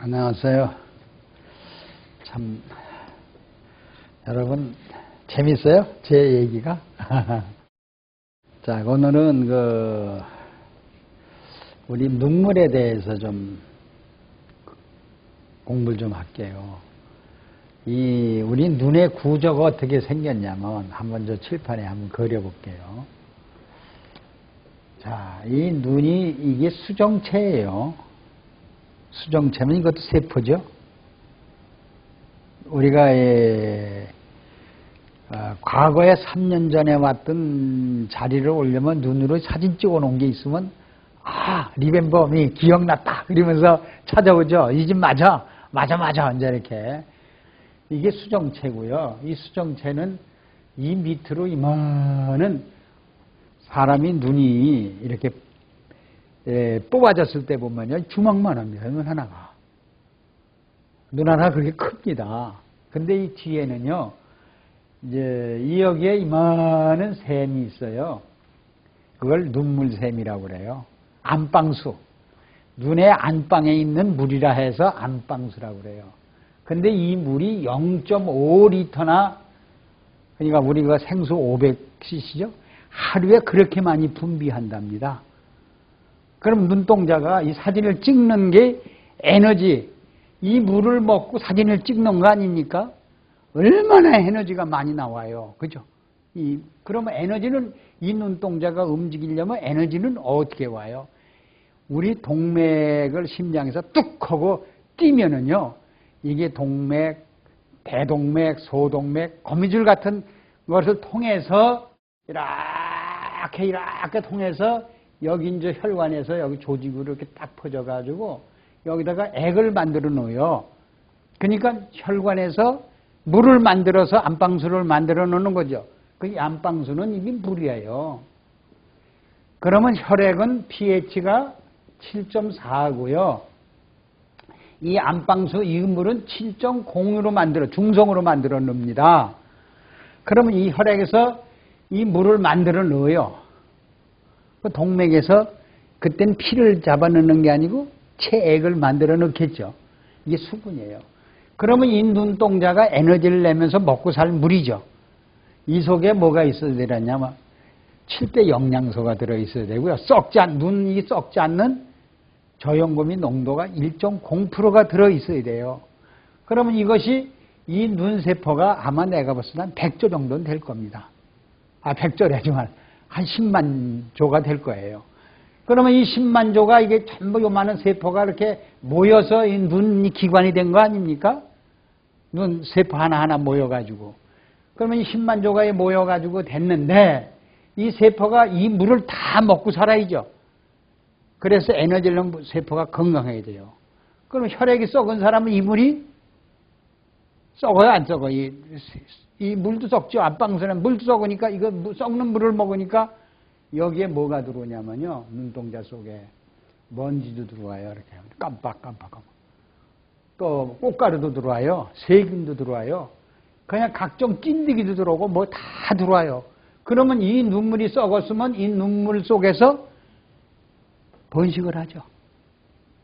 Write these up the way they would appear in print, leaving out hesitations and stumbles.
안녕하세요. 참 여러분 재밌어요? 제 얘기가? 자, 오늘은 우리 눈물에 대해서 좀 공부를 좀 할게요. 우리 눈의 구조가 어떻게 생겼냐면 한번 저 칠판에 한번 그려볼게요. 자, 이 눈이 이게 수정체예요. 수정체면 이것도 세포죠. 우리가 과거에 3년 전에 왔던 자리를 오려면 눈으로 사진 찍어 놓은 게 있으면 리멤버미 기억났다 그러면서 찾아오죠. 이 집 맞아 이제 이렇게. 이게 수정체고요. 이 수정체는 이 밑으로 이만한 사람이 눈이 이렇게 뽑아졌을 때 보면요, 주먹만 합니다. 눈 하나가. 눈 하나가 그렇게 큽니다. 근데 이 뒤에는요, 이제 여기에 이만한 샘이 있어요. 그걸 눈물샘이라고 그래요. 안방수. 눈의 안방에 있는 물이라 해서 안방수라고 그래요. 근데 이 물이 0.5리터나, 그러니까 우리가 생수 500cc죠? 하루에 그렇게 많이 분비한답니다. 그럼 눈동자가 이 사진을 찍는 게 에너지, 이 물을 먹고 사진을 찍는 거 아닙니까? 얼마나 에너지가 많이 나와요. 그죠? 그러면 에너지는, 이 눈동자가 움직이려면 에너지는 어떻게 와요? 우리 동맥을 심장에서 뚝 하고 뛰면은요, 이게 동맥, 대동맥, 소동맥, 거미줄 같은 것을 통해서 이렇게 통해서 여기 이제 혈관에서 여기 조직으로 이렇게 딱 퍼져가지고 여기다가 액을 만들어 놓어요. 그러니까 혈관에서 물을 만들어서 안방수를 만들어 놓는 거죠. 그 안방수는 이게 물이에요. 그러면 혈액은 pH가 7.4고요. 이 안방수, 이 물은 7.0으로 중성으로 만들어 놓습니다. 그러면 이 혈액에서 이 물을 만들어 넣어요. 그 동맥에서 그땐 피를 잡아 넣는 게 아니고 체액을 만들어 넣겠죠. 이게 수분이에요. 그러면 이 눈동자가 에너지를 내면서 먹고 살 물이죠. 이 속에 뭐가 있어야 되냐면 7대 영양소가 들어있어야 되고요. 눈이 썩지 않는 저염금이 농도가 1.0%가 들어있어야 돼요. 그러면 이것이 이 눈세포가 아마 내가 봤을 때 한 100조 정도는 될 겁니다. 100조래지만 한 10만 조가 될 거예요. 그러면 이 10만 조가 이게 전부 요만한 세포가 이렇게 모여서 이 눈이 기관이 된 거 아닙니까? 눈 세포 하나하나 모여가지고. 그러면 이 10만 조가 모여가지고 됐는데 이 세포가 이 물을 다 먹고 살아야죠. 그래서 에너지를 넣는 세포가 건강해야 돼요. 그럼 혈액이 썩은 사람은 이 물이 썩어요, 안 썩어? 이 물도 썩죠. 안방수는 물도 썩으니까 이거 썩는 물을 먹으니까 여기에 뭐가 들어오냐면요. 눈동자 속에 먼지도 들어와요. 이렇게 깜빡. 또 꽃가루도 들어와요. 세균도 들어와요. 그냥 각종 찐득이도 들어오고 뭐 다 들어와요. 그러면 이 눈물이 썩었으면 이 눈물 속에서 번식을 하죠.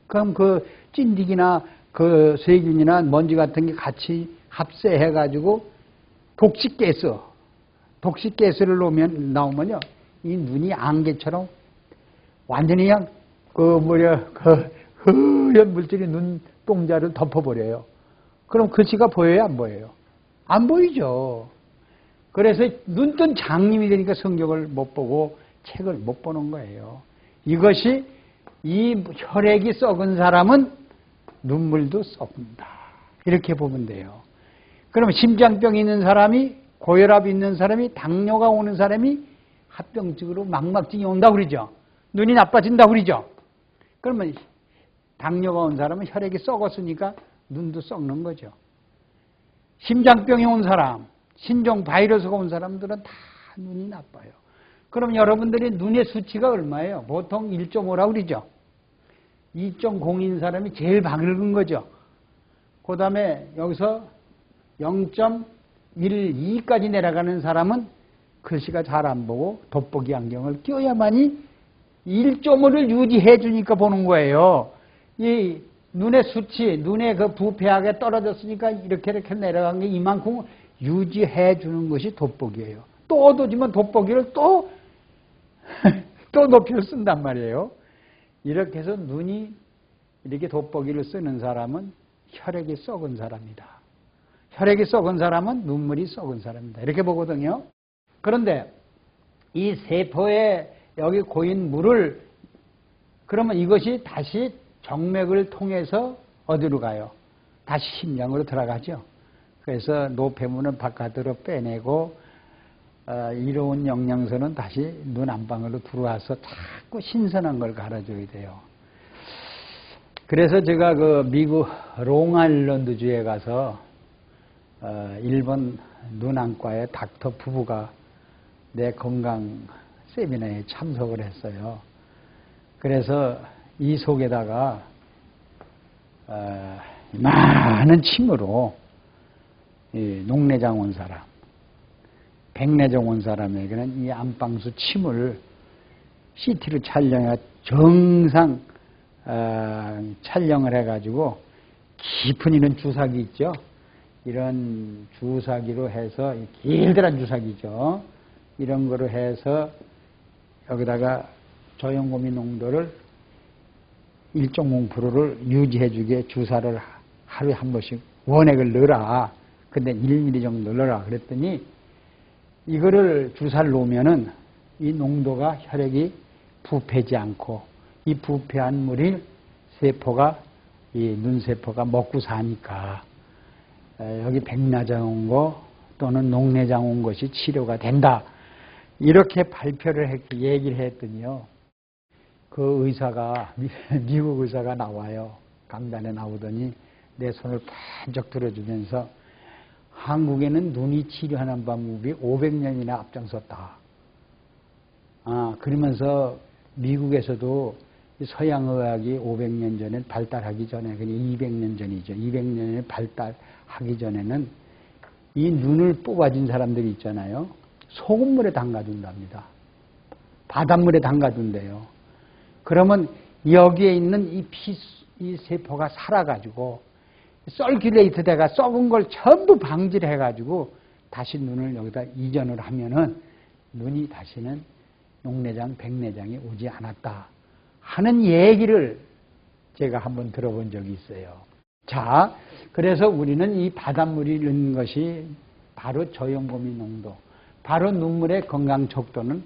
그럼 그 찐득이나 그 세균이나 먼지 같은 게 같이 합세해가지고 독식가스를 나오면요, 이 눈이 안개처럼 완전히 그냥 흐연 물질이 눈동자를 덮어버려요. 그럼 글씨가 보여요, 안 보여요? 안 보이죠. 그래서 눈뜬 장님이 되니까 성경을 못 보고 책을 못 보는 거예요. 이것이 이 혈액이 썩은 사람은 눈물도 썩는다. 이렇게 보면 돼요. 그러면 심장병이 있는 사람이, 고혈압이 있는 사람이, 당뇨가 오는 사람이 합병증으로 망막증이 온다고 그러죠. 눈이 나빠진다고 그러죠. 그러면 당뇨가 온 사람은 혈액이 썩었으니까 눈도 썩는 거죠. 심장병이 온 사람, 신종 바이러스가 온 사람들은 다 눈이 나빠요. 그럼 여러분들이 눈의 수치가 얼마예요? 보통 1.5라고 그러죠. 2.0인 사람이 제일 밝은 거죠. 그 다음에 여기서 0.12까지 내려가는 사람은 글씨가 잘 안 보고 돋보기 안경을 껴야만이 1.5를 유지해 주니까 보는 거예요. 이 눈의 수치, 눈의 그 부패하게 떨어졌으니까 이렇게 내려간 게 이만큼 유지해 주는 것이 돋보기예요. 또 어두워지면 돋보기를 또 높이를 쓴단 말이에요. 이렇게 해서 눈이 이렇게 돋보기를 쓰는 사람은 혈액이 썩은 사람이다. 혈액이 썩은 사람은 눈물이 썩은 사람이다. 이렇게 보거든요. 그런데 이 세포에 여기 고인 물을 그러면 이것이 다시 정맥을 통해서 어디로 가요? 다시 심장으로 들어가죠. 그래서 노폐물은 바깥으로 빼내고 이로운 영양소는 다시 눈 안방으로 들어와서 자꾸 신선한 걸 갈아줘야 돼요. 그래서 제가 그 미국 롱아일랜드주에 가서 일본 눈안과의 닥터 부부가 내 건강 세미나에 참석을 했어요. 그래서 이 속에다가 많은 침으로 녹내장 온 사람, 백내장 온 사람에게는 이 안방수 침을 CT를 촬영해 정상 촬영을 해가지고 깊은 이런 주사기 있죠. 이런 주사기로 해서 길들한 주사기죠. 이런 거로 해서 여기다가 저염고미 농도를 1.0%를 유지해주게 주사를 하루에 한 번씩 원액을 넣어라. 근데 1ml 정도 넣어라. 그랬더니 이거를 주사를 놓으면은 이 농도가 혈액이 부패지 않고 이 부패한 물이 세포가 이 눈세포가 먹고 사니까 여기 백내장 온 거 또는 녹내장 온 것이 치료가 된다. 이렇게 발표를 얘기를 했더니요. 그 의사가 미국 의사가 나와요. 강단에 나오더니 내 손을 번쩍 들어주면서 한국에는 눈이 치료하는 방법이 500년이나 앞장섰다. 그러면서 미국에서도 서양의학이 500년 전에 발달하기 전에, 200년 전이죠. 200년에 발달하기 전에는 이 눈을 뽑아준 사람들이 있잖아요. 소금물에 담가둔답니다. 바닷물에 담가둔대요. 그러면 여기에 있는 이 세포가 살아가지고 썰큘레이트 돼가 썩은 걸 전부 방지를 해가지고 다시 눈을 여기다 이전을 하면은 눈이 다시는 녹내장, 백내장이 오지 않았다 하는 얘기를 제가 한번 들어본 적이 있어요. 자, 그래서 우리는 이 바닷물이 넣는 것이 바로 저염고미 농도, 바로 눈물의 건강 척도는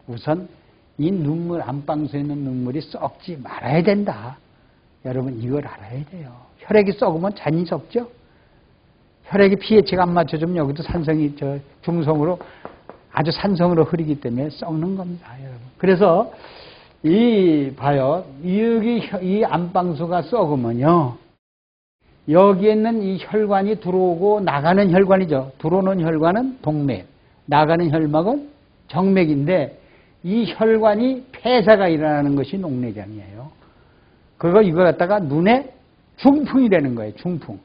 우선 이 눈물, 안방수에 있는 눈물이 썩지 말아야 된다. 여러분 이걸 알아야 돼요. 혈액이 썩으면 잔이 썩죠. 혈액이 pH가 안 맞춰지면 여기도 산성이 중성으로 아주 산성으로 흐르기 때문에 썩는 겁니다, 여러분. 그래서 봐요. 여기 이 안방수가 썩으면요. 여기에 있는 이 혈관이 들어오고 나가는 혈관이죠. 들어오는 혈관은 동맥, 나가는 혈막은 정맥인데 이 혈관이 폐사가 일어나는 것이 녹내장이에요. 그리고 이거 갖다가 눈에 중풍이 되는 거예요. 중풍.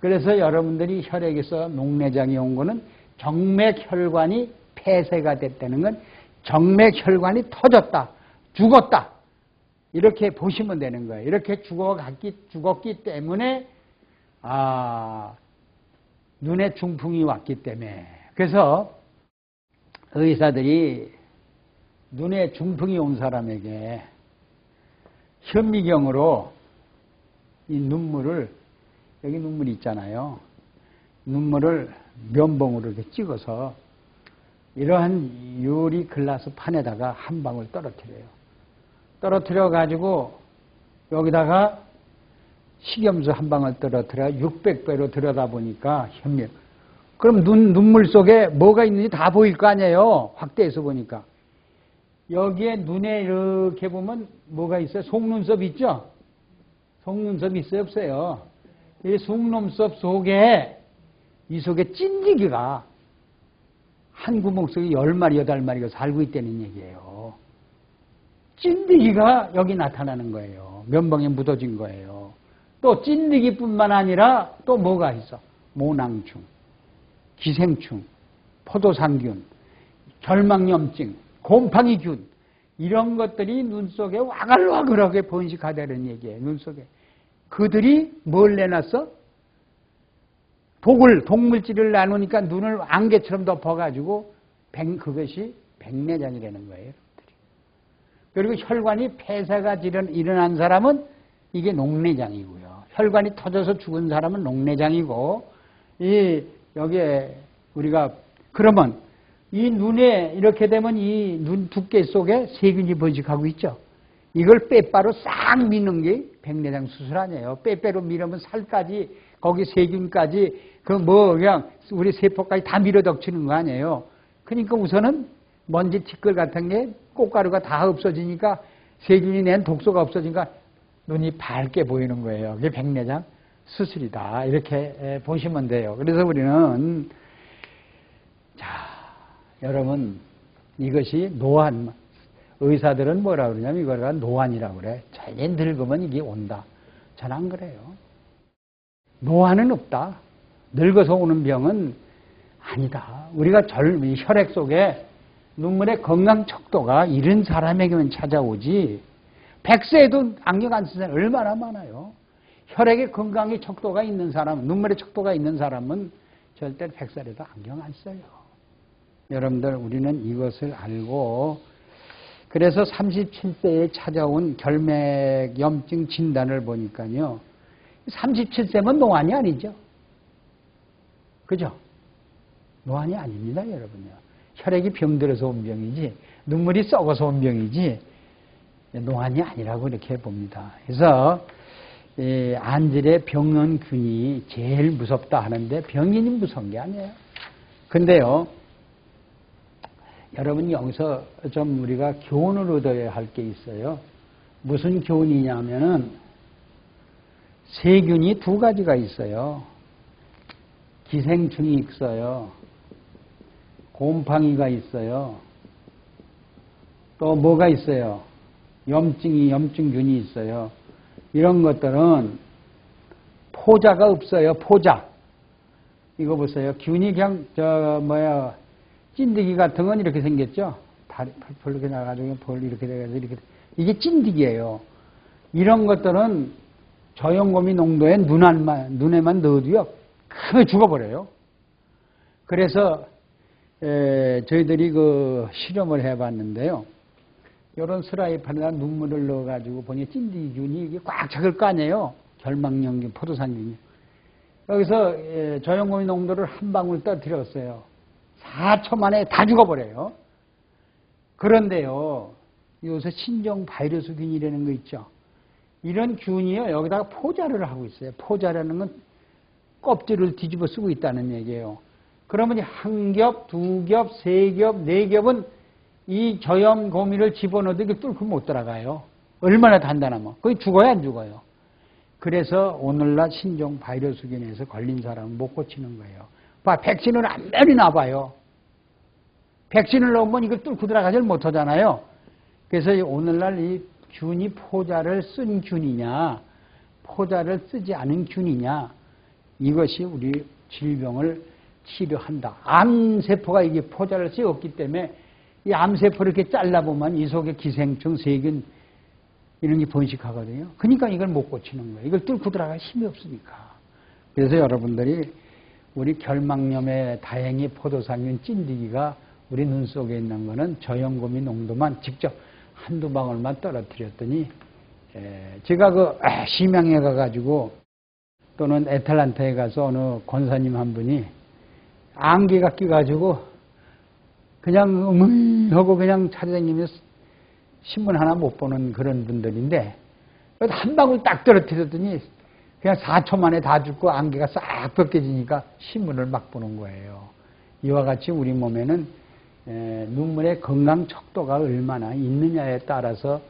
그래서 여러분들이 혈액에서 녹내장이 온 거는 정맥혈관이 폐쇄가 됐다는 건 정맥혈관이 터졌다. 죽었다. 이렇게 보시면 되는 거예요. 이렇게 죽었기 때문에 눈에 중풍이 왔기 때문에. 그래서 의사들이 눈에 중풍이 온 사람에게 현미경으로 이 눈물을, 여기 눈물이 있잖아요. 눈물을 면봉으로 이렇게 찍어서 이러한 유리 글라스 판에다가 한 방울 떨어뜨려요. 떨어뜨려 가지고 여기다가 식염수 한 방울 떨어뜨려 600배로 들여다보니까 현미. 그럼 눈물 속에 뭐가 있는지 다 보일 거 아니에요. 확대해서 보니까. 여기에 눈에 이렇게 보면 뭐가 있어요? 속눈썹 있죠? 속눈썹 있어요? 없어요? 이 속눈썹 속에, 이 속에 찐득이가 한 구멍 속에 10마리, 8마리가 살고 있다는 얘기예요. 찐득이가 여기 나타나는 거예요. 면봉에 묻어진 거예요. 또 찐득이뿐만 아니라 또 뭐가 있어? 모낭충, 기생충, 포도상균, 결막염증, 곰팡이균, 이런 것들이 눈 속에 와글와글하게 번식하다는 얘기예요. 눈 속에. 그들이 뭘 내놨어? 독물질을 나누니까 눈을 안개처럼 덮어가지고 그것이 백내장이라는 거예요. 그리고 혈관이 폐사가 일어난 사람은 이게 녹내장이고요. 혈관이 터져서 죽은 사람은 녹내장이고, 여기에 우리가, 그러면 이 눈에 이렇게 되면 이 눈 두께 속에 세균이 번식하고 있죠. 이걸 빼빠로 싹 미는 게 백내장 수술 아니에요. 빼빼로 밀으면 살까지, 거기 세균까지, 그냥 우리 세포까지 다 밀어덕치는 거 아니에요. 그러니까 우선은 먼지 티끌 같은 게 꽃가루가 다 없어지니까 세균이 낸 독소가 없어지니까 눈이 밝게 보이는 거예요. 그게 백내장 수술이다. 이렇게 보시면 돼요. 그래서 우리는, 자, 여러분, 이것이 노안. 의사들은 뭐라 그러냐면 이걸 노안이라고 그래. 자기 늙으면 이게 온다. 전 안 그래요. 노안은 없다. 늙어서 오는 병은 아니다. 우리가 혈액 속에 눈물의 건강 척도가 이런 사람에게만 찾아오지, 100세에도 안경 안 쓰는 사람 얼마나 많아요. 혈액의 건강의 척도가 있는 사람, 눈물의 척도가 있는 사람은 절대 100살에도 안경 안 써요. 여러분들, 우리는 이것을 알고, 그래서 37세에 찾아온 결맥염증 진단을 보니까요, 37세면 노안이 아니죠. 그죠? 노안이 아닙니다, 여러분요. 혈액이 병들어서 온 병이지, 눈물이 썩어서 온 병이지, 노안이 아니라고 이렇게 봅니다. 그래서, 안질의 병원균이 제일 무섭다 하는데, 병인이 무서운 게 아니에요. 근데요, 여러분, 여기서 좀 우리가 교훈을 얻어야 할 게 있어요. 무슨 교훈이냐면은, 세균이 두 가지가 있어요. 기생충이 있어요. 곰팡이가 있어요. 또 뭐가 있어요? 염증균이 있어요. 이런 것들은 포자가 없어요. 포자. 이거 보세요. 균이 그냥 찐득이 같은 건 이렇게 생겼죠. 다리 펄펄 이렇게 나가지고 볼 이렇게 돼가지고 이렇게. 이게 찐득이에요. 이런 것들은 저염고미 농도에 눈에만 넣어도요, 크게 죽어버려요. 그래서 저희들이 그 실험을 해봤는데요. 이런 스라이판에다 눈물을 넣어가지고 보니 찐득이균이 이게 꽉 작을 거 아니에요. 결막염균, 포도상균이. 여기서 저염고미 농도를 한 방울 떠들였어요. 4초 만에 다 죽어버려요. 그런데요, 요새 신종 바이러스균이라는 거 있죠. 이런 균이요, 여기다가 포자를 하고 있어요. 포자라는 건 껍질을 뒤집어 쓰고 있다는 얘기예요. 그러면 한 겹, 두 겹, 세 겹, 네 겹은 이 저염고미를 집어넣어도 이게 뚫고 못 들어가요. 얼마나 단단하면. 거의 죽어요, 안 죽어요? 그래서 오늘날 신종 바이러스균에서 걸린 사람은 못 고치는 거예요. 백신을 안 내리나 봐요. 백신을 넣으면 이걸 뚫고 들어가질 못하잖아요. 그래서 오늘날 이 균이 포자를 쓴 균이냐, 포자를 쓰지 않은 균이냐, 이것이 우리 질병을 치료한다. 암세포가 이게 포자를 씌웠기 때문에 이 암세포를 이렇게 잘라보면 이 속에 기생충, 세균, 이런 게 번식하거든요. 그러니까 이걸 못 고치는 거예요. 이걸 뚫고 들어갈 힘이 없으니까. 그래서 여러분들이 우리 결막염에 다행히 포도상균 찐득이가 우리 눈 속에 있는 거는 저염고미 농도만 직접 한두 방울만 떨어뜨렸더니, 제가 심양에 가가지고 또는 애틀란타에 가서 어느 권사님 한 분이 안개가 끼가지고 그냥 하고 그냥 찾아다니면서 신문 하나 못 보는 그런 분들인데, 한 방울 딱 떨어뜨렸더니 그냥 4초 만에 다 죽고 안개가 싹 벗겨지니까 신문을 막 보는 거예요. 이와 같이 우리 몸에는 눈물의 건강 척도가 얼마나 있느냐에 따라서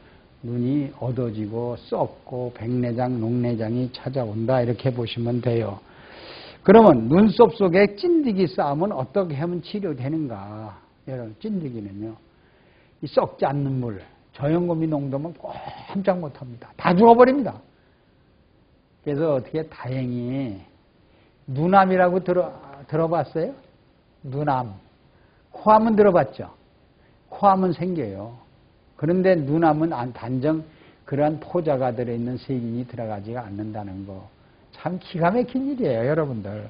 눈이 어두워지고 썩고 백내장, 녹내장이 찾아온다, 이렇게 보시면 돼요. 그러면 눈썹 속에 찐득이 쌓으면 어떻게 하면 치료되는가? 여러분, 찐득이는요, 이 썩지 않는 물, 저염고미 농도면 꼼짝 못합니다. 다 죽어버립니다. 그래서 어떻게 다행히 눈암이라고 들어봤어요? 눈암. 코암은 들어봤죠? 코암은 생겨요. 그런데 눈암은 단정 그러한 포자가 들어있는 세균이 들어가지가 않는다는 거. 참 기가 막힌 일이에요, 여러분들.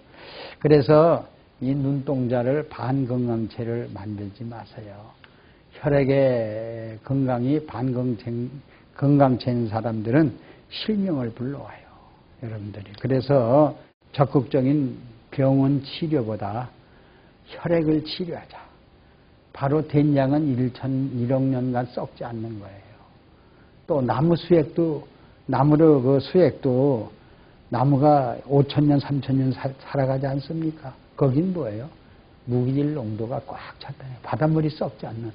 그래서 이 눈동자를 반건강체를 만들지 마세요. 혈액의 건강이 건강체인 사람들은 실명을 불러와요, 여러분들이. 그래서 적극적인 병원 치료보다 혈액을 치료하자. 바로 된장은 1억 년간 썩지 않는 거예요. 또 나무 수액도, 나무로 그 수액도 나무가 5,000년, 3,000년 살아가지 않습니까? 거긴 뭐예요? 무기질 농도가 꽉 찼다요. 바닷물이 썩지 않는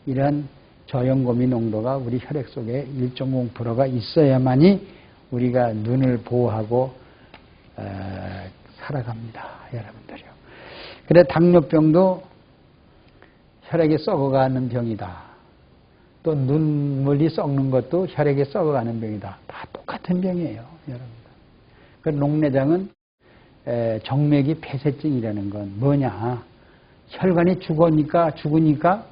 이런 저염고미 농도가 우리 혈액 속에 1.0%가 있어야만이 우리가 눈을 보호하고 살아갑니다, 여러분들요. 그래 당뇨병도 혈액이 썩어가는 병이다. 또 눈물이 썩는 것도 혈액이 썩어가는 병이다. 다 똑같은 병이에요, 여러분들. 그 녹내장은 정맥이 폐쇄증이라는 건 뭐냐? 혈관이 죽으니까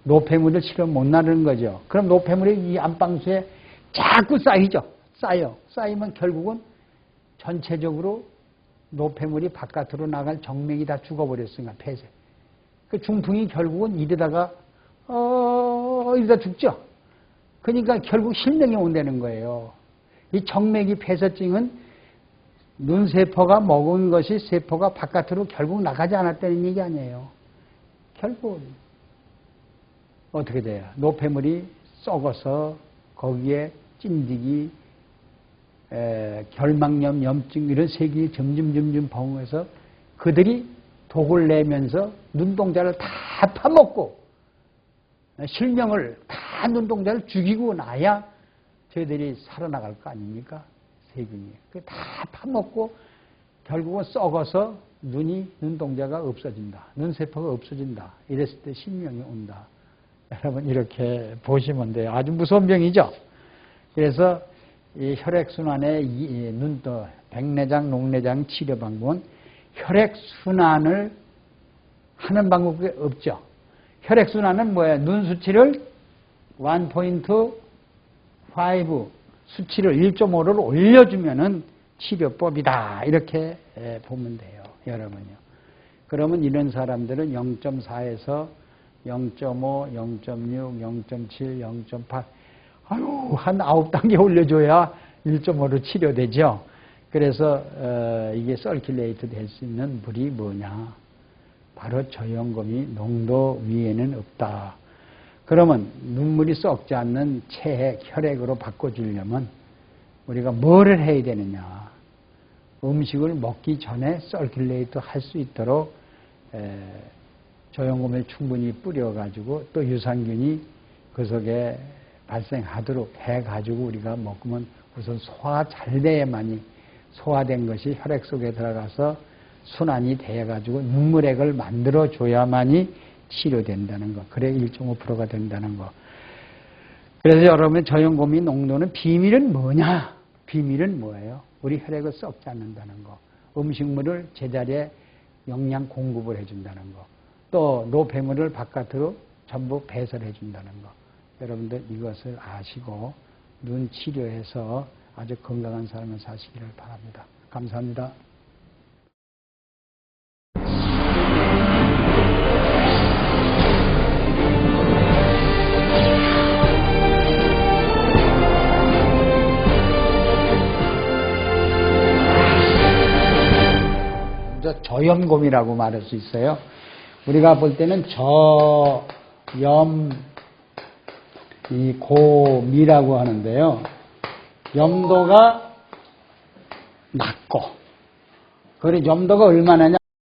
노폐물을 치료 못 나르는 거죠. 그럼 노폐물이 이 안방수에 자꾸 쌓여요. 쌓이면 결국은 전체적으로 노폐물이 바깥으로 나갈 정맥이 다 죽어버렸으니까 폐쇄. 그 중풍이 결국은 이러다 죽죠. 그러니까 결국 실명이 온다는 거예요. 이 정맥이 폐쇄증은 눈세포가 먹은 것이 세포가 바깥으로 결국 나가지 않았다는 얘기 아니에요. 결국 어떻게 돼요? 노폐물이 썩어서 거기에 찐득이, 결막염, 염증 이런 세균이 점점 범해서 그들이 독을 내면서 눈동자를 다 파먹고 실명을 다 눈동자를 죽이고 나야 저희들이 살아나갈 거 아닙니까? 세균이. 다 파먹고 결국은 썩어서 눈동자가 없어진다. 눈세포가 없어진다. 이랬을 때 실명이 온다. 여러분 이렇게 보시면 돼요. 아주 무서운 병이죠. 그래서 이 혈액순환의 백내장, 녹내장 치료 방법은 혈액순환을 하는 방법이 없죠. 혈액순환은 뭐예요? 눈 수치를 1.5 수치를 1.5를 올려주면은 치료법이다. 이렇게 보면 돼요. 여러분요. 그러면 이런 사람들은 0.4에서 0.5, 0.6, 0.7, 0.8 한 9단계 올려줘야 1.5로 치료되죠. 그래서 이게 서큘레이트 될 수 있는 물이 뭐냐? 바로 저염고미 농도 위에는 없다. 그러면 눈물이 썩지 않는 체액, 혈액으로 바꿔주려면 우리가 뭐를 해야 되느냐? 음식을 먹기 전에 서큘레이트 할 수 있도록 저염고미를 충분히 뿌려가지고 또 유산균이 그 속에 발생하도록 해가지고 우리가 먹으면 우선 소화 잘 돼야만이 소화된 것이 혈액 속에 들어가서 순환이 돼가지고 눈물액을 만들어줘야만이 치료된다는 거. 그래 1.5%가 된다는 거. 그래서 여러분 저염고미 농도는 비밀은 뭐냐? 비밀은 뭐예요? 우리 혈액을 썩지 않는다는 거. 음식물을 제자리에 영양 공급을 해준다는 거. 또 노폐물을 바깥으로 전부 배설해 준다는 거. 여러분들 이것을 아시고 눈 치료해서 아주 건강한 삶을 사시기를 바랍니다. 감사합니다. 저염곰이라고 말할 수 있어요. 우리가 볼 때는 고미라고 하는데요. 염도가 낮고, 그리고 염도가 얼마나냐?